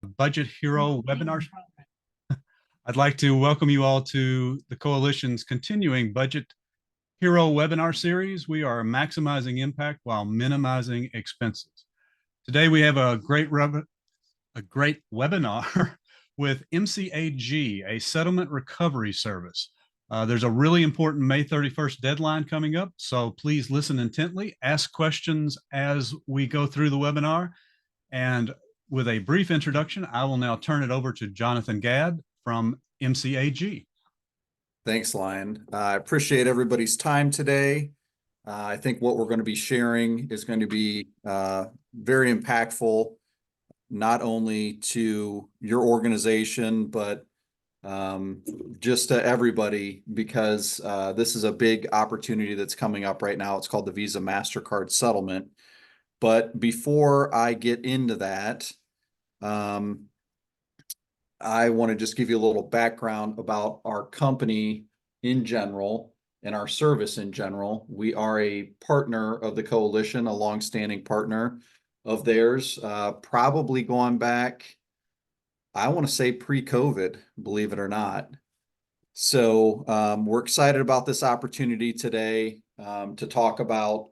Budget Hero webinar. I'd like to welcome you all to the Coalition's continuing Budget Hero webinar series. We are maximizing impact while minimizing expenses. Today we have a great webinar with MCAG, a settlement recovery service. There's a really important May 31st deadline coming up, so please listen intently, ask questions as we go through the webinar. And with a brief introduction, I will now turn it over to Jonathan Gadd from MCAG. Thanks, Lion. I appreciate everybody's time today. I think what we're going to be sharing is going to be very impactful, not only to your organization, but just to everybody, because this is a big opportunity that's coming up right now. It's called the Visa MasterCard settlement. But before I get into that, I want to just give you a little background about our company in general and our service in general. We are a partner of the Coalition, a longstanding partner of theirs, probably going back, I want to say pre-COVID, believe it or not. So we're excited about this opportunity today to talk about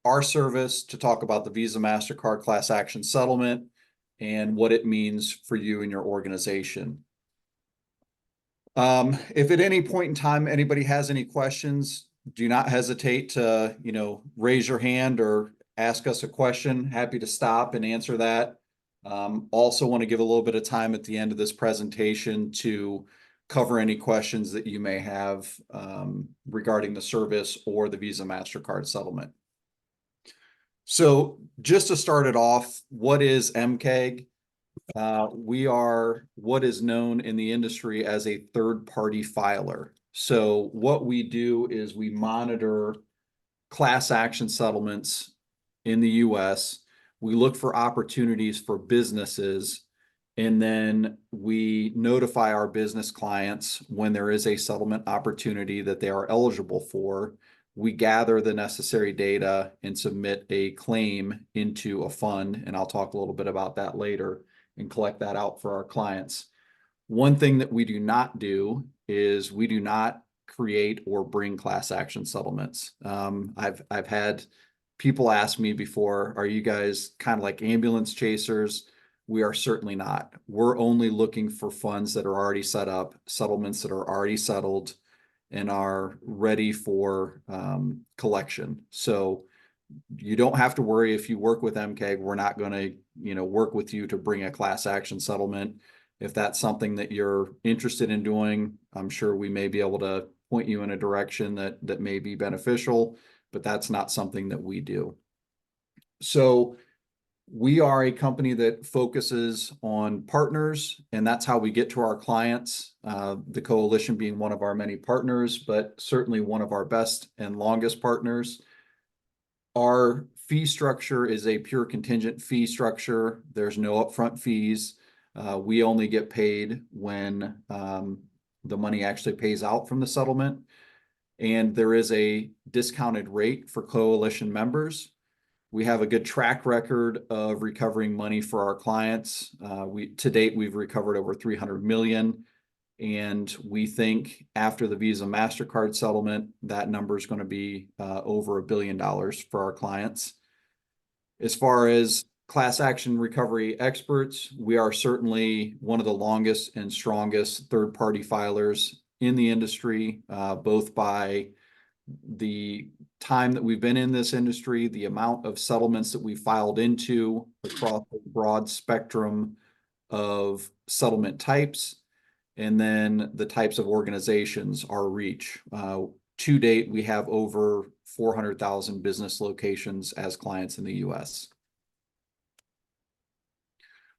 our service, to talk about the Visa MasterCard class action settlement and what it means for you and your organization. If at any point in time anybody has any questions, do not hesitate to, raise your hand or ask us a question. Happy to stop and answer that. Also want to give a little bit of time at the end of this presentation to cover any questions that you may have regarding the service or the Visa MasterCard settlement. So just to start it off, what is MCAG? We are what is known in the industry as a third-party filer. So what we do is we monitor class action settlements in the US. We look for opportunities for businesses, and then we notify our business clients when there is a settlement opportunity that they are eligible for. We gather the necessary data and submit a claim into a fund, and I'll talk a little bit about that later, and collect that out for our clients. One thing that we do not do is we do not create or bring class action settlements. I've had people ask me before, are you guys kind of like ambulance chasers? We are certainly not. We're only looking for funds that are already set up, settlements that are already settled, and are ready for collection. So you don't have to worry if you work with MCAG. We're not going to, work with you to bring a class action settlement. If that's something that you're interested in doing, I'm sure we may be able to point you in a direction that may be beneficial, but that's not something that we do. So we are a company that focuses on partners, and that's how we get to our clients. The Coalition being one of our many partners, but certainly one of our best and longest partners. Our fee structure is a pure contingent fee structure. There's no upfront fees. We only get paid when the money actually pays out from the settlement. And there is a discounted rate for Coalition members. We have a good track record of recovering money for our clients. To date, we've recovered over 300 million. And we think after the Visa MasterCard settlement, that number is going to be over $1 billion for our clients. As far as class action recovery experts, we are certainly one of the longest and strongest third-party filers in the industry, both by the time that we've been in this industry, the amount of settlements that we filed into across a broad spectrum of settlement types, and then the types of organizations, our reach. To date, we have over 400,000 business locations as clients in the US.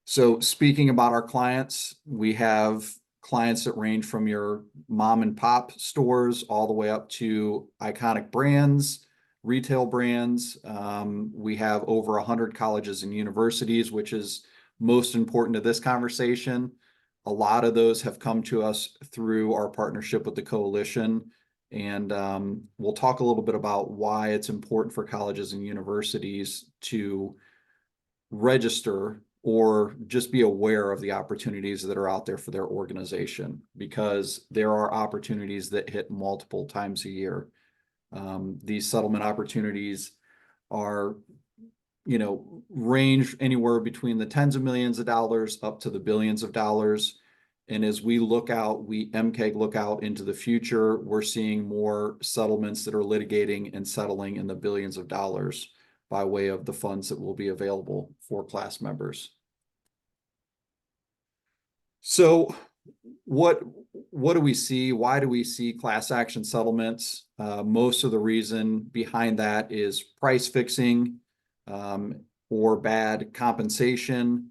So speaking about our clients, we have clients that range from your mom and pop stores all the way up to iconic brands, retail brands. We have over 100 colleges and universities, which is most important to this conversation. A lot of those have come to us through our partnership with the Coalition. And we'll talk a little bit about why it's important for colleges and universities to register or just be aware of the opportunities that are out there for their organization, because there are opportunities that hit multiple times a year. These settlement opportunities are, range anywhere between the tens of millions of dollars up to the billions of dollars. And as we look out, we MCAG look out into the future, we're seeing more settlements that are litigating and settling in the billions of dollars by way of the funds that will be available for class members. So what do we see? Why do we see class action settlements? Most of the reason behind that is price fixing, or bad compensation.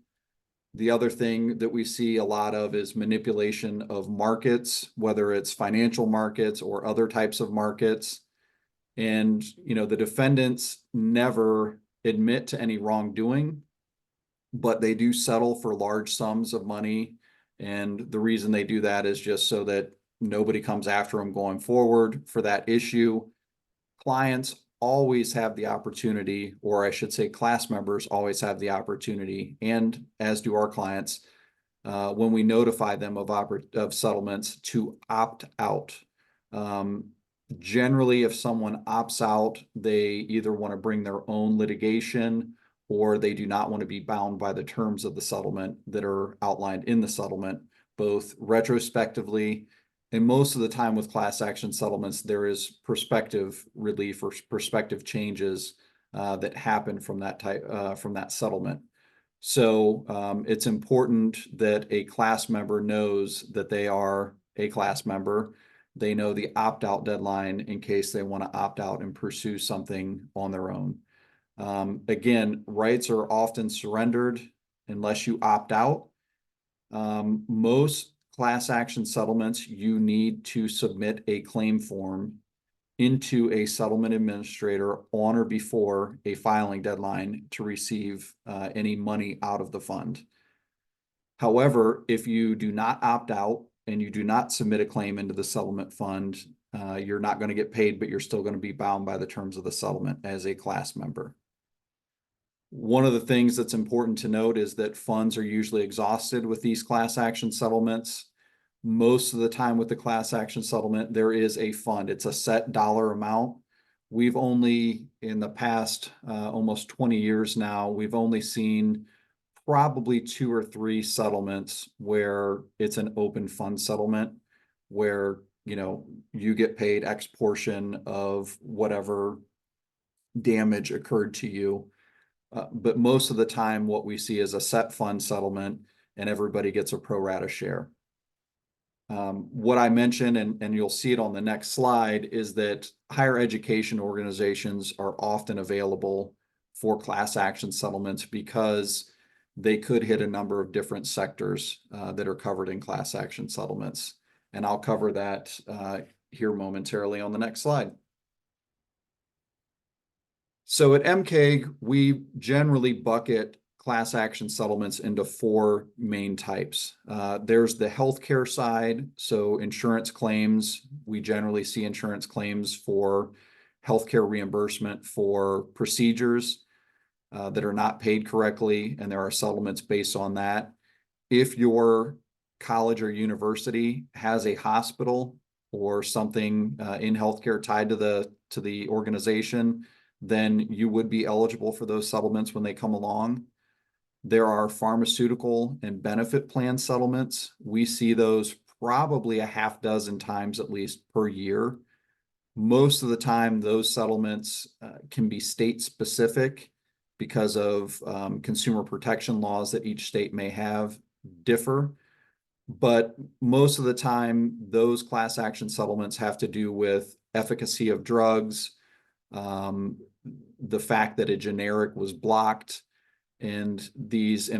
The other thing that we see a lot of is manipulation of markets, whether it's financial markets or other types of markets. And, the defendants never admit to any wrongdoing, but they do settle for large sums of money. And the reason they do that is just so that nobody comes after them going forward for that issue. Clients always have the opportunity, or I should say class members always have the opportunity, and as do our clients, when we notify them of settlements, to opt out. Generally, if someone opts out, they either want to bring their own litigation, or they do not want to be bound by the terms of the settlement that are outlined in the settlement, both retrospectively, and most of the time with class action settlements, there is prospective relief or prospective changes that happen from that settlement. So it's important that a class member knows that they are a class member. They know the opt-out deadline in case they want to opt out and pursue something on their own. Again, rights are often surrendered unless you opt out. Most class action settlements, you need to submit a claim form into a settlement administrator on or before a filing deadline to receive any money out of the fund. However, if you do not opt out and you do not submit a claim into the settlement fund, you're not going to get paid, but you're still going to be bound by the terms of the settlement as a class member. One of the things that's important to note is that funds are usually exhausted with these class action settlements. Most of the time with the class action settlement, there is a fund. It's a set dollar amount. We've only, in the past almost 20 years now, we've only seen probably 2 or 3 settlements where it's an open fund settlement, where you get paid X portion of whatever damage occurred to you. But most of the time, what we see is a set fund settlement, and everybody gets a pro rata share. What I mentioned, and you'll see it on the next slide, is that higher education organizations are often available for class action settlements because they could hit a number of different sectors that are covered in class action settlements. And I'll cover that here momentarily on the next slide. So at MCAG, we generally bucket class action settlements into 4 main types. There's the healthcare side, so insurance claims. We generally see insurance claims for healthcare reimbursement for procedures that are not paid correctly, and there are settlements based on that. If your college or university has a hospital or something in healthcare tied to the organization, then you would be eligible for those settlements when they come along. There are pharmaceutical and benefit plan settlements. We see those probably a half dozen times at least per year. Most of the time, those settlements can be state specific because of consumer protection laws that each state may have differ. But most of the time, those class action settlements have to do with efficacy of drugs, the fact that a generic was blocked, and these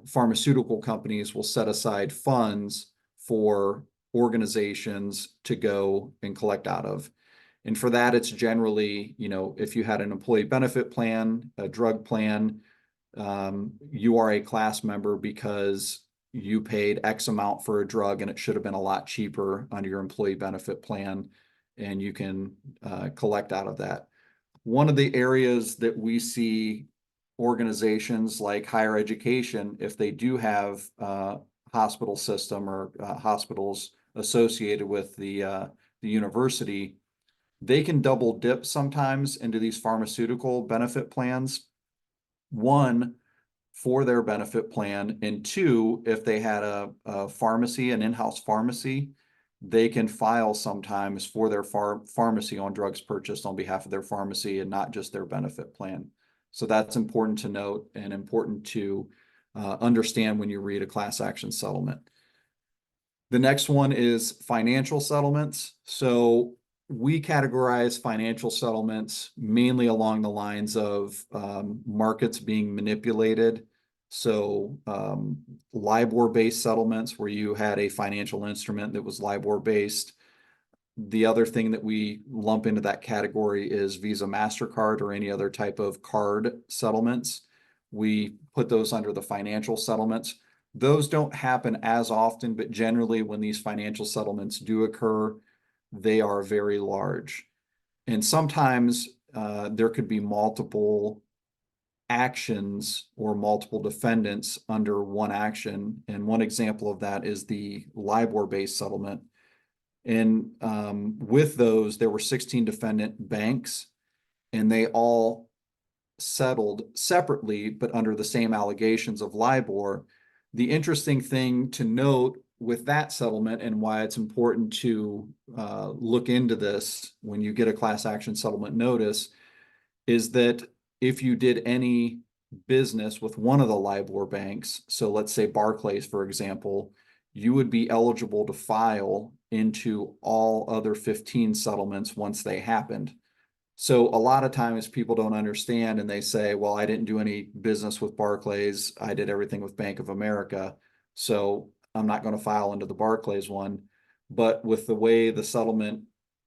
pharmaceutical companies will set aside funds for organizations to go and collect out of. And for that, it's generally, if you had an employee benefit plan, a drug plan, you are a class member because you paid X amount for a drug and it should have been a lot cheaper under your employee benefit plan, and you can collect out of that. One of the areas that we see organizations like higher education, if they do have hospital system or hospitals associated with the university, they can double dip sometimes into these pharmaceutical benefit plans. One, for their benefit plan, and two, if they had a pharmacy, an in-house pharmacy, they can file sometimes for their pharmacy on drugs purchased on behalf of their pharmacy and not just their benefit plan. So that's important to note and important to understand when you read a class action settlement. The next one is financial settlements. So we categorize financial settlements mainly along the lines of markets being manipulated. So LIBOR-based settlements where you had a financial instrument that was LIBOR-based. The other thing that we lump into that category is Visa, MasterCard, or any other type of card settlements. We put those under the financial settlements. Those don't happen as often, but generally when these financial settlements do occur, they are very large. And sometimes there could be multiple actions or multiple defendants under one action. And one example of that is the LIBOR-based settlement. And with those, there were 16 defendant banks, and they all settled separately, but under the same allegations of LIBOR. The interesting thing to note with that settlement and why it's important to look into this when you get a class action settlement notice is that if you did any business with one of the LIBOR banks, so let's say Barclays, for example, you would be eligible to file into all other 15 settlements once they happened. So a lot of times people don't understand and they say, well, I didn't do any business with Barclays. I did everything with Bank of America. So I'm not going to file into the Barclays one. But with the way the settlement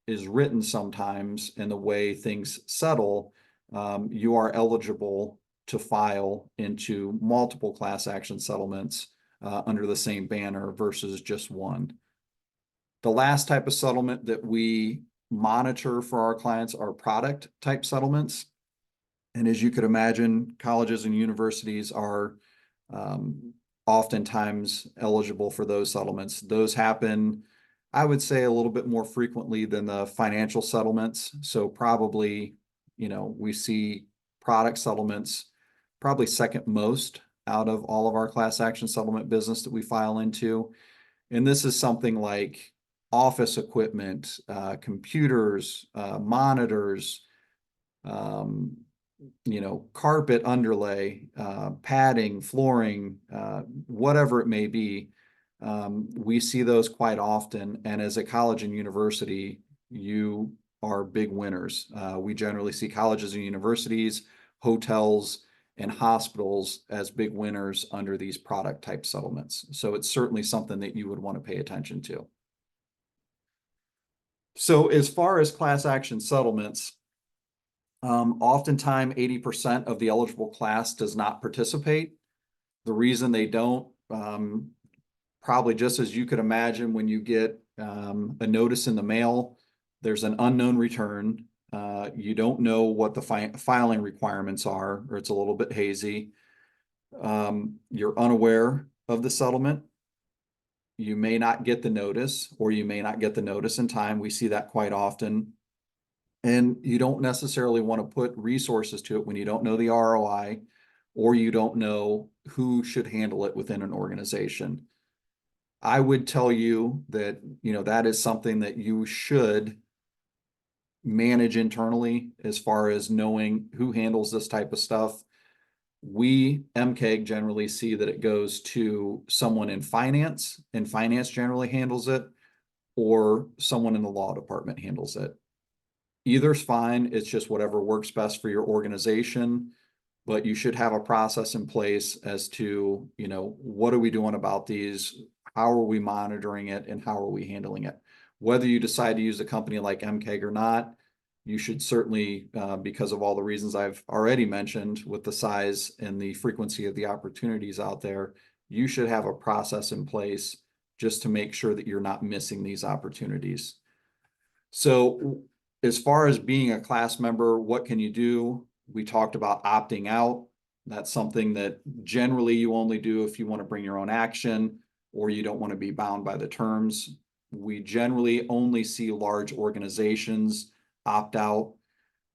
is written sometimes and the way things settle, you are eligible to file into multiple class action settlements under the same banner versus just one. The last type of settlement that we monitor for our clients are product type settlements. And as you could imagine, colleges and universities are oftentimes eligible for those settlements. Those happen, I would say, a little bit more frequently than the financial settlements. So probably, we see product settlements probably second most out of all of our class action settlement business that we file into. And this is something like office equipment, computers, monitors, carpet underlay, padding, flooring, whatever it may be. We see those quite often. And as a college and university, you are big winners. We generally see colleges and universities, hotels, and hospitals as big winners under these product type settlements. So it's certainly something that you would want to pay attention to. So as far as class action settlements, oftentimes 80% of the eligible class does not participate. The reason they don't, probably just as you could imagine when you get a notice in the mail, there's an unknown return. You don't know what the filing requirements are, or it's a little bit hazy. You're unaware of the settlement. You may not get the notice, or you may not get the notice in time. We see that quite often. And you don't necessarily want to put resources to it when you don't know the ROI, or you don't know who should handle it within an organization. I would tell you that, that is something that you should manage internally as far as knowing who handles this type of stuff. We, MCAG, generally see that it goes to someone in finance, and finance generally handles it, or someone in the law department handles it. Either's fine. It's just whatever works best for your organization, but you should have a process in place as to, what are we doing about these? How are we monitoring it, and how are we handling it? Whether you decide to use a company like MCAG or not, you should certainly, because of all the reasons I've already mentioned with the size and the frequency of the opportunities out there, you should have a process in place just to make sure that you're not missing these opportunities. So as far as being a class member, what can you do? We talked about opting out. That's something that generally you only do if you want to bring your own action or you don't want to be bound by the terms. We generally only see large organizations opt out.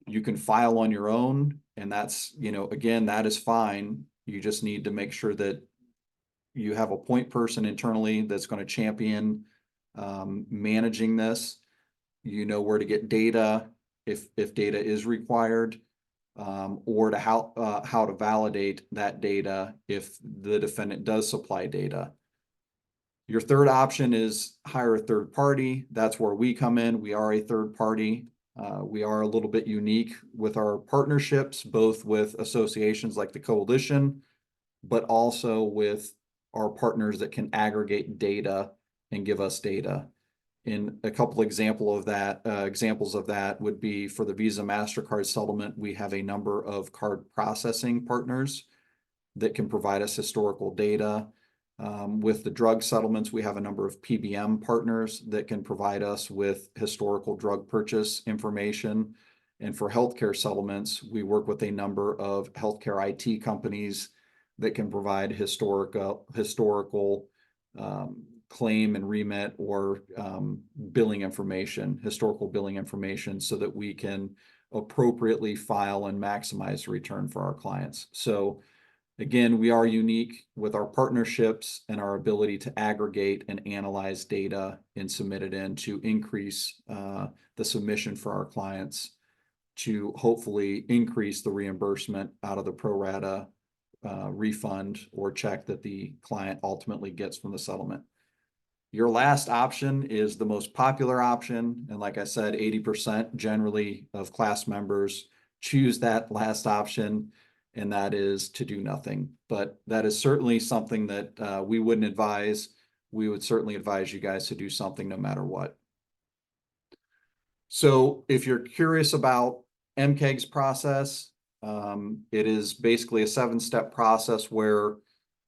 You can file on your own, and that's, again, that is fine. You just need to make sure that you have a point person internally that's going to champion managing this. You know where to get data if data is required, or to how to validate that data if the defendant does supply data. Your third option is hire a third party. That's where we come in. We are a third party. We are a little bit unique with our partnerships, both with associations like the Coalition, but also with our partners that can aggregate data and give us data. In a couple examples of that would be for the Visa MasterCard settlement, we have a number of card processing partners that can provide us historical data. With the drug settlements, we have a number of PBM partners that can provide us with historical drug purchase information. And for healthcare settlements, we work with a number of healthcare IT companies that can provide historical claim and remit or billing information, historical billing information, so that we can appropriately file and maximize the return for our clients. So again, we are unique with our partnerships and our ability to aggregate and analyze data and submit it in to increase the submission for our clients, to hopefully increase the reimbursement out of the pro rata refund or check that the client ultimately gets from the settlement. Your last option is the most popular option. And like I said, 80% generally of class members choose that last option, and that is to do nothing. But that is certainly something that we wouldn't advise. We would certainly advise you guys to do something no matter what. So if you're curious about MCAG's process, it is basically a 7-step process where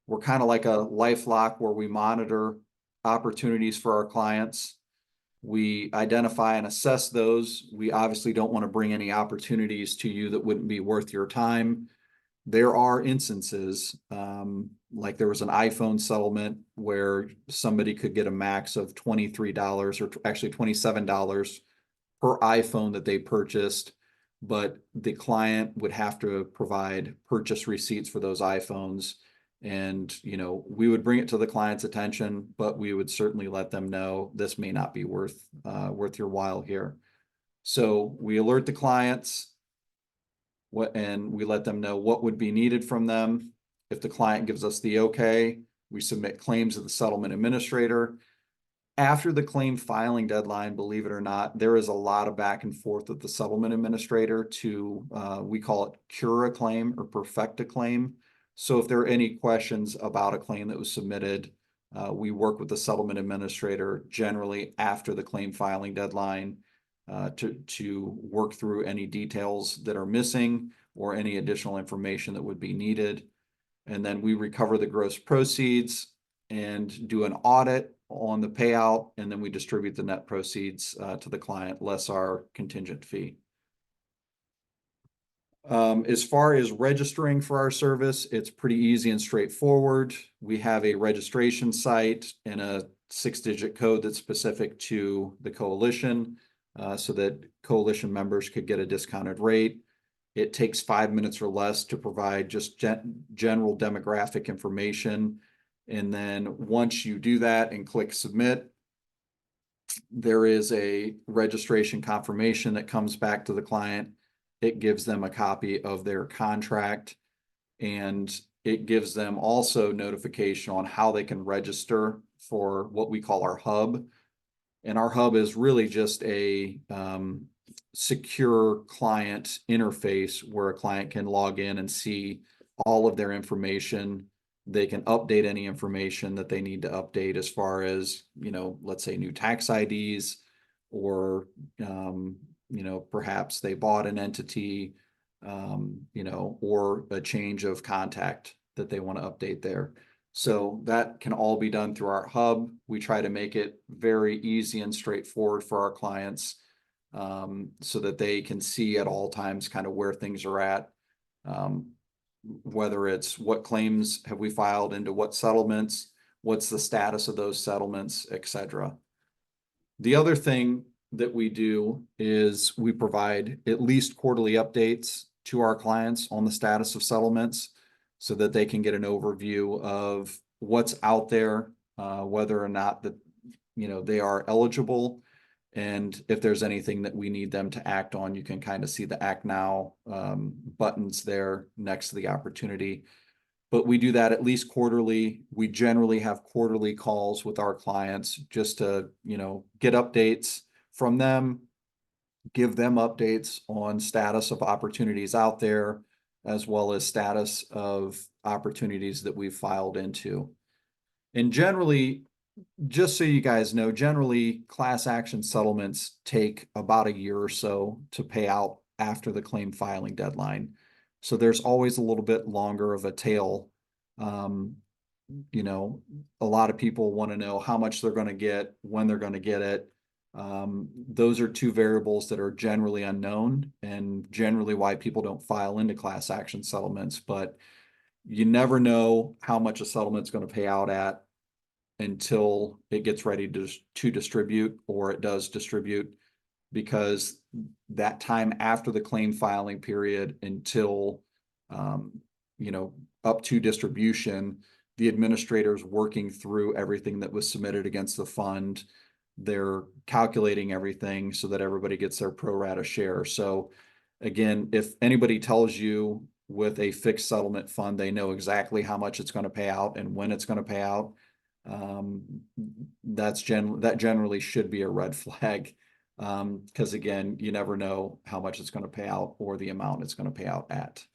we're kind of like a LifeLock, where we monitor opportunities for our clients. We identify and assess those. We obviously don't want to bring any opportunities to you that wouldn't be worth your time. There are instances, like there was an iPhone settlement where somebody could get a max of $23 or actually $27 per iPhone that they purchased, but the client would have to provide purchase receipts for those iPhones. And, we would bring it to the client's attention, but we would certainly let them know this may not be worth your while here. So we alert the clients and we let them know what would be needed from them. If the client gives us the okay, we submit claims to the settlement administrator. After the claim filing deadline, believe it or not, there is a lot of back and forth with the settlement administrator to, we call it cure a claim or perfect a claim. So if there are any questions about a claim that was submitted, we work with the settlement administrator generally after the claim filing deadline to work through any details that are missing or any additional information that would be needed. And then we recover the gross proceeds and do an audit on the payout, and then we distribute the net proceeds to the client, less our contingent fee. As far as registering for our service, it's pretty easy and straightforward. We have a registration site and a 6-digit code that's specific to the Coalition, so that Coalition members could get a discounted rate. It takes 5 minutes or less to provide just general demographic information. And then once you do that and click submit, there is a registration confirmation that comes back to the client. It gives them a copy of their contract, and it gives them also notification on how they can register for what we call our hub. And our hub is really just a secure client interface where a client can log in and see all of their information. They can update any information that they need to update as far as, let's say new tax IDs, or, perhaps they bought an entity, or a change of contact that they want to update there. So that can all be done through our hub. We try to make it very easy and straightforward for our clients, so that they can see at all times kind of where things are at. whether it's what claims have we filed into what settlements, what's the status of those settlements, etc. The other thing that we do is we provide at least quarterly updates to our clients on the status of settlements so that they can get an overview of what's out there, whether or not that, they are eligible. And if there's anything that we need them to act on, you can kind of see the act now buttons there next to the opportunity. But we do that at least quarterly. We generally have quarterly calls with our clients just to, get updates from them, give them updates on status of opportunities out there, as well as status of opportunities that we've filed into. And generally, just so you guys know, generally class action settlements take about a year or so to pay out after the claim filing deadline. So there's always a little bit longer of a tail. A lot of people want to know how much they're going to get, when they're going to get it. Those are two variables that are generally unknown and generally why people don't file into class action settlements. But you never know how much a settlement's going to pay out at until it gets ready to distribute, or it does distribute, because that time after the claim filing period until up to distribution, the administrator's working through everything that was submitted against the fund. They're calculating everything so that everybody gets their pro rata share. So again, if anybody tells you with a fixed settlement fund, they know exactly how much it's going to pay out and when it's going to pay out, that generally should be a red flag. Because again, you never know how much it's going to pay out or the amount it's going to pay out at.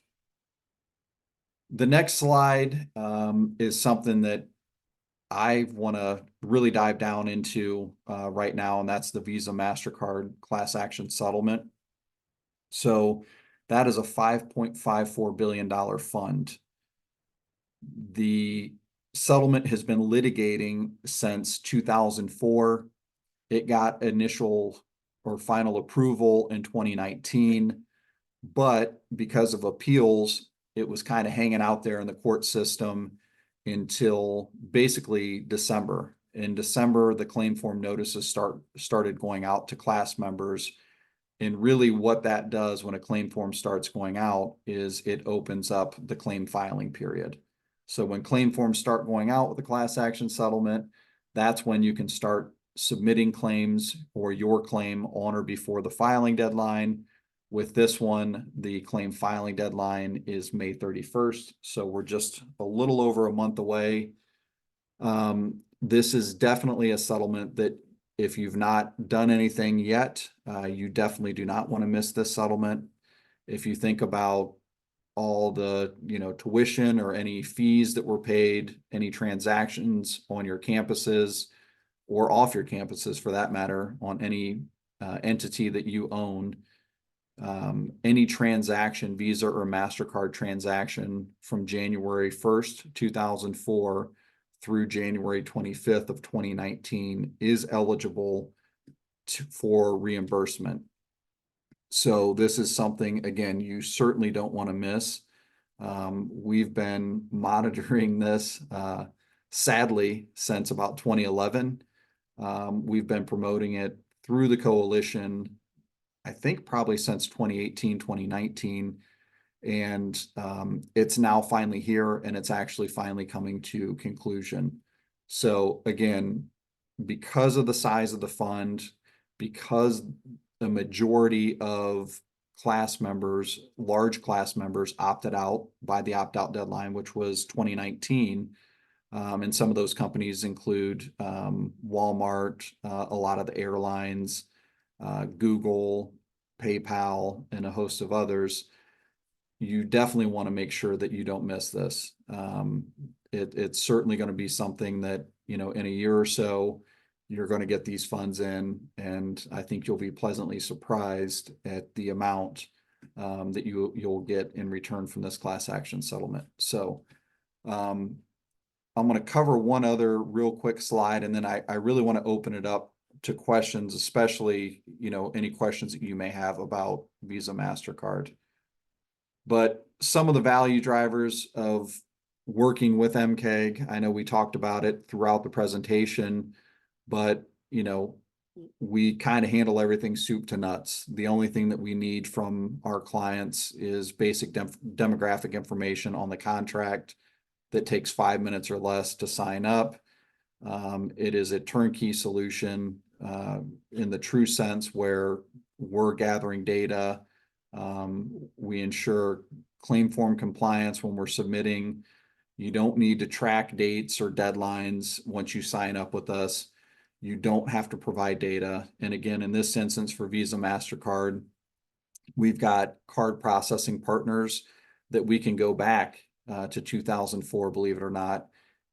The next slide is something that I want to really dive down into right now, and that's the Visa MasterCard class action settlement. So that is a $5.54 billion fund. The settlement has been litigating since 2004. It got initial or final approval in 2019, but because of appeals, it was kind of hanging out there in the court system until basically December. In December, the claim form notices started going out to class members. And really what that does when a claim form starts going out is it opens up the claim filing period. So when claim forms start going out with a class action settlement, that's when you can start submitting claims or your claim on or before the filing deadline. With this one, the claim filing deadline is May 31st. So we're just a little over a month away. This is definitely a settlement that if you've not done anything yet, you definitely do not want to miss this settlement. If you think about all the, tuition or any fees that were paid, any transactions on your campuses or off your campuses for that matter, on any entity that you own, any transaction, Visa or MasterCard transaction from January 1st, 2004 through January 25th of 2019 is eligible for reimbursement. So this is something, again, you certainly don't want to miss. We've been monitoring this, sadly, since about 2011. We've been promoting it through the coalition, I think probably since 2018, 2019. And it's now finally here, and it's actually finally coming to conclusion. So again, because of the size of the fund, because the majority of class members, large class members, opted out by the opt-out deadline, which was 2019. And some of those companies include Walmart, a lot of the airlines, Google, PayPal, and a host of others. You definitely want to make sure that you don't miss this. It's certainly going to be something that, in a year or so, you're going to get these funds in, and I think you'll be pleasantly surprised at the amount that you'll get in return from this class action settlement. So I'm going to cover one other real quick slide, and then I really want to open it up to questions, especially, any questions that you may have about Visa, MasterCard. But some of the value drivers of working with MCAG, I know we talked about it throughout the presentation, but we kind of handle everything soup to nuts. The only thing that we need from our clients is basic demographic information on the contract that takes 5 minutes or less to sign up. It is a turnkey solution in the true sense where we're gathering data. We ensure claim form compliance when we're submitting. You don't need to track dates or deadlines once you sign up with us. You don't have to provide data. And again, in this instance for Visa, MasterCard, we've got card processing partners that we can go back to 2004, believe it or not,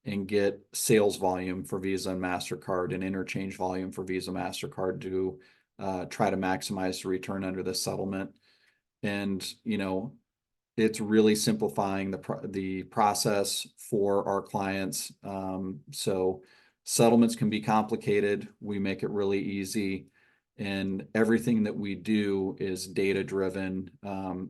and get sales volume for Visa and MasterCard and interchange volume for Visa, MasterCard to try to maximize the return under this settlement. And, it's really simplifying the process for our clients. So settlements can be complicated. We make it really easy. And everything that we do is data driven,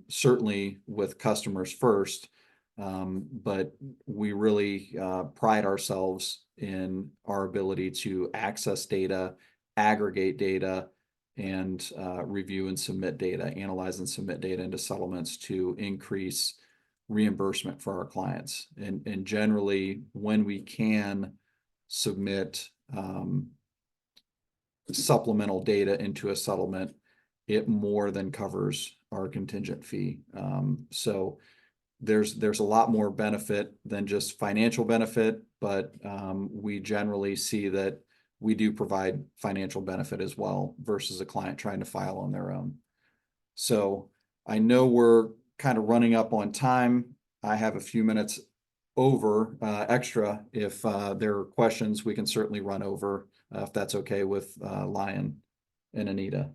certainly with customers first. But we really pride ourselves in our ability to access data, aggregate data, and review and submit data, analyze and submit data into settlements to increase reimbursement for our clients. And generally, when we can submit supplemental data into a settlement, it more than covers our contingent fee. So there's a lot more benefit than just financial benefit, but we generally see that we do provide financial benefit as well versus a client trying to file on their own. So I know we're kind of running up on time. I have a few minutes over extra. If there are questions, we can certainly run over if that's okay with Lion and Anita.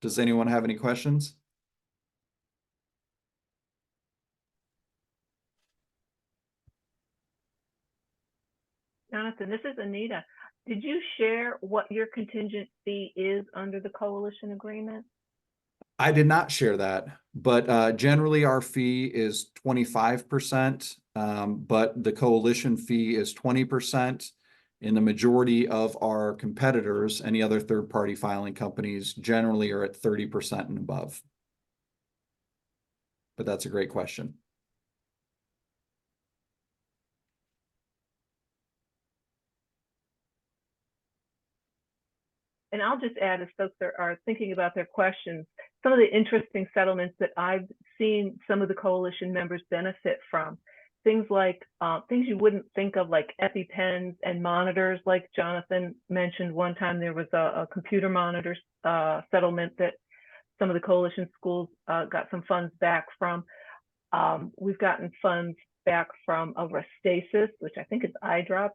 Does anyone have any questions? Jonathan, this is Anita. Did you share what your contingent fee is under the coalition agreement? I did not share that, but generally our fee is 25%, but the coalition fee is 20%. And the majority of our competitors, any other third-party filing companies, generally are at 30% and above. But that's a great question. And I'll just add, as folks are thinking about their questions, some of the interesting settlements that I've seen some of the coalition members benefit from. Things like things you wouldn't think of, like EpiPens and monitors, like Jonathan mentioned. One time there was a computer monitor settlement that some of the coalition schools got some funds back from. We've gotten funds back from a Restasis, which I think is eye drops.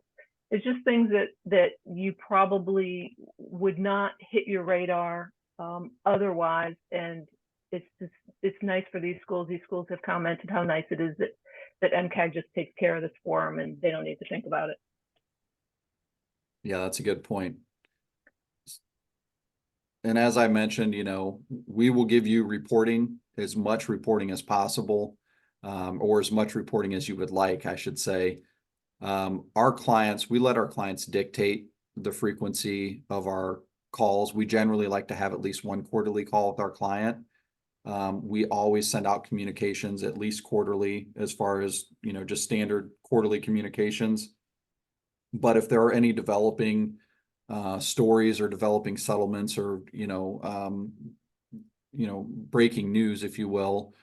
It's just things that you probably would not hit your radar otherwise. And it's nice for these schools. These schools have commented how nice it is that MCAG just takes care of this for them and they don't need to think about it. Yeah, that's a good point. And as I mentioned, we will give you reporting, as much reporting as possible, or as much reporting as you would like, I should say. Our clients, we let our clients dictate the frequency of our calls. We generally like to have at least one quarterly call with our client. We always send out communications at least quarterly, as far as, just standard quarterly communications. But if there are any developing stories or developing settlements or, breaking news, if you will,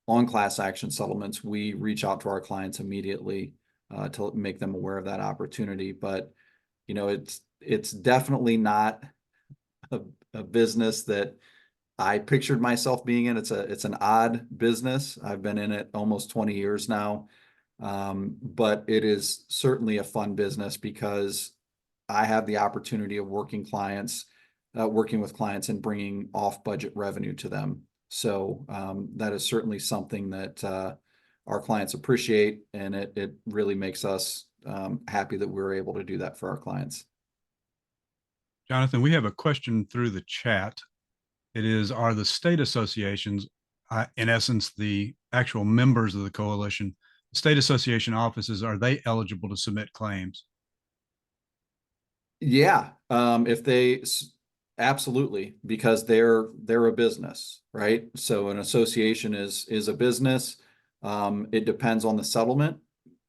on class action settlements, we reach out to our clients immediately to make them aware of that opportunity. But, it's definitely not a business that I pictured myself being in. It's an odd business. I've been in it almost 20 years now. But it is certainly a fun business because I have the opportunity of working with clients and bringing off budget revenue to them. So that is certainly something that our clients appreciate, and it really makes us happy that we're able to do that for our clients. Jonathan, we have a question through the chat. It is, are the state associations, in essence, the actual members of the coalition, state association offices, are they eligible to submit claims? Yeah, if absolutely, because they're a business, right? So an association is a business. It depends on the settlement.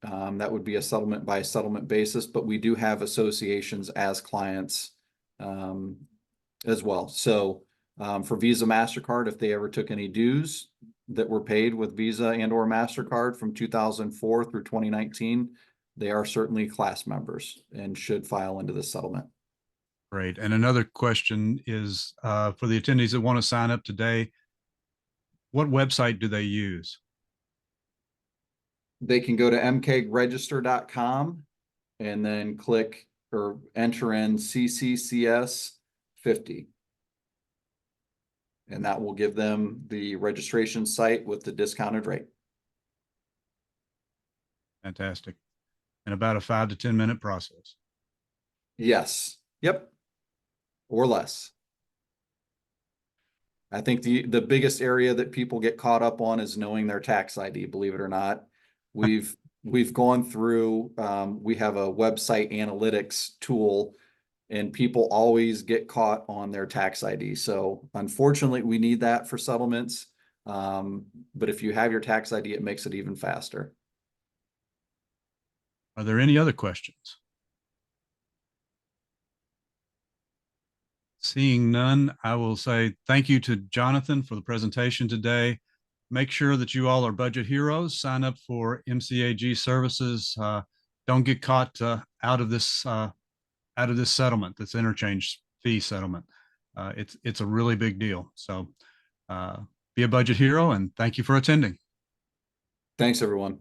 That would be a settlement by settlement basis, but we do have associations as clients as well. So for Visa, MasterCard, if they ever took any dues that were paid with Visa and or MasterCard from 2004 through 2019, they are certainly class members and should file into the settlement. Great. And another question is for the attendees that want to sign up today, what website do they use? They can go to mcagregister.com and then click or enter in CCCS 50. And that will give them the registration site with the discounted rate. Fantastic. And about a 5 to 10 minute process. Yes. Yep. Or less. I think the biggest area that people get caught up on is knowing their tax ID, believe it or not. We've gone through, we have a website analytics tool, and people always get caught on their tax ID. So unfortunately, we need that for settlements. But if you have your tax ID, it makes it even faster. Are there any other questions? Seeing none, I will say thank you to Jonathan for the presentation today. Make sure that you all are budget heroes. Sign up for MCAG services. Don't get caught out of this settlement, this interchange fee settlement. It's a really big deal. So be a budget hero, and thank you for attending. Thanks, everyone.